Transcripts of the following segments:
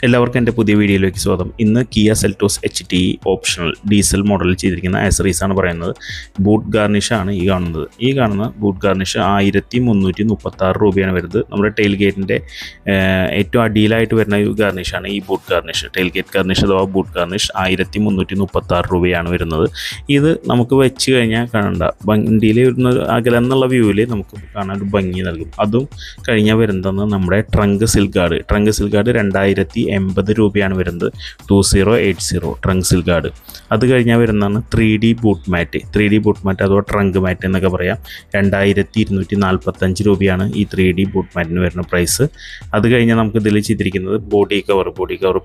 എല്ലാവർക്കും എൻ്റെ പുതിയ വീഡിയോയിലേക്ക് സ്വാഗതം. ഇന്ന് Kia Seltos HT optional diesel മോഡലിൽ ചെയ്തിരിക്കുന്ന ആക്സറീസാണ് പറയുന്നത്. ബൂട്ട് ഗാർണിഷാണ് ഈ കാണുന്ന ബൂട്ട് ഗാർണിഷ് 1336 രൂപയാണ് വരുന്നത്. നമ്മുടെ ടെയിൽ ഗേറ്റിൻ്റെ ഏറ്റവും അടിയിലായിട്ട് വരുന്ന ഒരു ഗാർണിഷാണ് ഈ boot garnish. Tailgate garnish അഥവാ ബൂട്ട് ഗാർണിഷ് 1336 രൂപയാണ് വരുന്നത്. ഇത് നമുക്ക് വെച്ച് കഴിഞ്ഞാൽ കാണണ്ട വണ്ടിയിൽ വരുന്ന അകലെന്നുള്ള വ്യൂവിൽ നമുക്ക് കാണാൻ ഒരു ഭംഗി നൽകും. അതും കഴിഞ്ഞാൽ വരുന്നതെന്ന് നമ്മുടെ ട്രങ്ക് സിൽ ഗാർഡ് 2080 രൂപയാണ് വരുന്നത്. 2080 ട്രങ്ക് സിൽ ഗാർഡ്. അത് കഴിഞ്ഞാൽ വരുന്നതാണ് 3D ബൂട്ട് മാറ്റ് അഥവാ ട്രങ്ക് മാറ്റ് എന്നൊക്കെ പറയാം. 2245 രൂപയാണ് ഈ 3D ബൂട്ട് മാറ്റിന് വരുന്ന പ്രൈസ്. അത് കഴിഞ്ഞാൽ നമുക്ക് ഇതിൽ ചെയ്തിരിക്കുന്നത് ബോഡി കവർ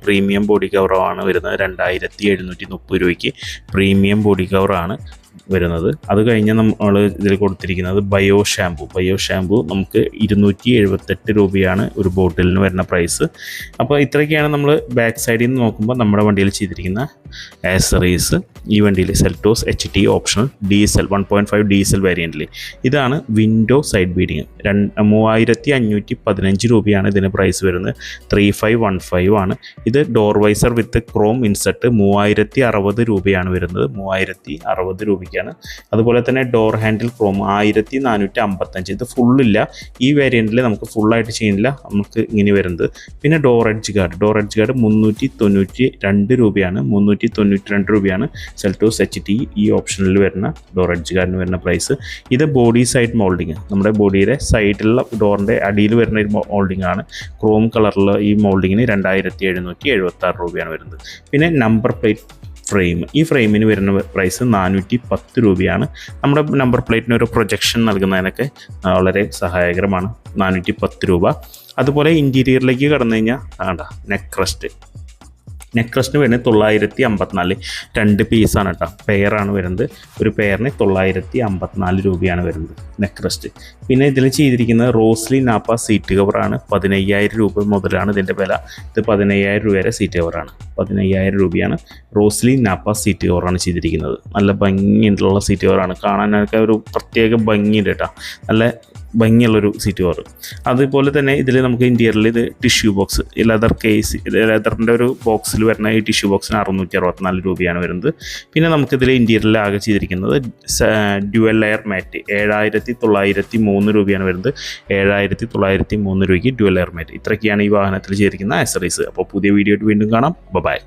പ്രീമിയം ബോഡി കവറാണ് വരുന്നത്. 2730 രൂപയ്ക്ക് പ്രീമിയം ബോഡി കവറാണ് വരുന്നത്. അത് കഴിഞ്ഞ് നമ്മൾ ഇതിൽ കൊടുത്തിരിക്കുന്നത് ബയോ ഷാമ്പു നമുക്ക് 278 രൂപയാണ് ഒരു ബോട്ടിലിന് വരുന്ന പ്രൈസ്. അപ്പോൾ ഇത്രയൊക്കെയാണ് നമ്മൾ ബാക്ക് സൈഡിൽ നിന്ന് നോക്കുമ്പോൾ നമ്മുടെ വണ്ടിയിൽ ചെയ്തിരിക്കുന്ന ആക്സറീസ്. ഈ വണ്ടിയിൽ Seltos HT optional diesel 1.5 diesel വേരിയൻറ്റിൽ ഇതാണ് വിൻഡോ സൈഡ് ബീഡിങ്. 3515 രൂപയാണ് ഇതിന് പ്രൈസ് വരുന്നത്. 3515 ആണ്. ഇത് ഡോർ വൈസർ വിത്ത് ക്രോം ഇൻസെർട്ട് 3060 രൂപയാണ് വരുന്നത്. 3060 രൂപയ്ക്കാണ്. അതുപോലെ തന്നെ ഡോർ ഹാൻഡിൽ ക്രോം 1455. ഇത് ഫുള്ളില്ല, ഈ വേരിയൻറ്റിൽ നമുക്ക് ഫുള്ളായിട്ട് ചെയ്യുന്നില്ല, നമുക്ക് ഇങ്ങനെ വരുന്നത്. പിന്നെ ഡോർ എഡ്ജ് ഗാർഡ് 392 രൂപയാണ്. 392 രൂപയാണ് സെൽറ്റോസ് HT ഈ ഓപ്ഷനിൽ വരുന്ന ഡോർ എഡ്ജ് ഗാർഡിന് വരുന്ന പ്രൈസ്. ഇത് ബോഡി സൈഡ് മോൾഡിങ്, നമ്മുടെ ബോഡിയുടെ സൈഡിലുള്ള ഡോറിൻ്റെ അടിയിൽ വരുന്ന ഒരു മോൾഡിംഗ് ആണ്. ക്രോം കളറിലുള്ള ഈ മോൾഡിങ്ങിന് 2776 രൂപയാണ് വരുന്നത്. പിന്നെ നമ്പർ പ്ലേറ്റ് ഈ ഫ്രെയിമിന് വരുന്ന പ്രൈസ് 410 രൂപയാണ്. നമ്മുടെ നമ്പർ പ്ലേറ്റിന് ഒരു പ്രൊജക്ഷൻ നൽകുന്നതിനൊക്കെ വളരെ സഹായകരമാണ്. 410 രൂപ. അതുപോലെ ഇൻറ്റീരിയറിലേക്ക് കടന്നു കഴിഞ്ഞാൽ നെക്ക് റെസ്റ്റിന് വരുന്നത് 954. 2 പീസാണ് കേട്ടോ, പെയറാണ് വരുന്നത്. ഒരു പെയറിന് 954 രൂപയാണ് വരുന്നത് നെക്ക് റെസ്റ്റ്. പിന്നെ ഇതിൽ ചെയ്തിരിക്കുന്നത് റോസ്ലി നാപ്പ സീറ്റ് കവറാണ്. 15000 രൂപ മുതലാണ് ഇതിൻ്റെ വില. ഇത് 15000 രൂപ വരെ സീറ്റ് കവറാണ്. 15000 രൂപയാണ് റോസ്ലി നാപ്പ സീറ്റ് കവറാണ് ചെയ്തിരിക്കുന്നത്. നല്ല ഭംഗിയുള്ള സീറ്റ് കവറാണ്. കാണാനൊക്കെ ഒരു പ്രത്യേക ഭംഗിയുണ്ട് കേട്ടോ, നല്ല ഭംഗിയുള്ളൊരു സീറ്റ് കവർ. അതുപോലെ തന്നെ ഇതിൽ നമുക്ക് ഇൻറ്റീരിയറിൽ ഇത് ടിഷ്യൂ ബോക്സ്, ലെതറിൻ്റെ ഒരു ബോക്സിൽ വരുന്ന ഈ ടിഷ്യൂ ബോക്സിന് 664 രൂപയാണ് വരുന്നത്. പിന്നെ നമുക്കിതിൽ ഇൻറ്റീരിയറിൽ ആകെ ചെയ്തിരിക്കുന്നത് ഡ്യുവൽ ലെയർ മാറ്റ് 7903 രൂപയാണ് വരുന്നത്. 7903 രൂപയ്ക്ക് ഡ്യുവൽ ലെയർ മാറ്റ്. ഇത്രയൊക്കെയാണ് ഈ വാഹനത്തിൽ ചെയ്തിരിക്കുന്ന ആക്സറീസ്. അപ്പോൾ പുതിയ വീഡിയോ വീണ്ടും കാണാം. ബൈ.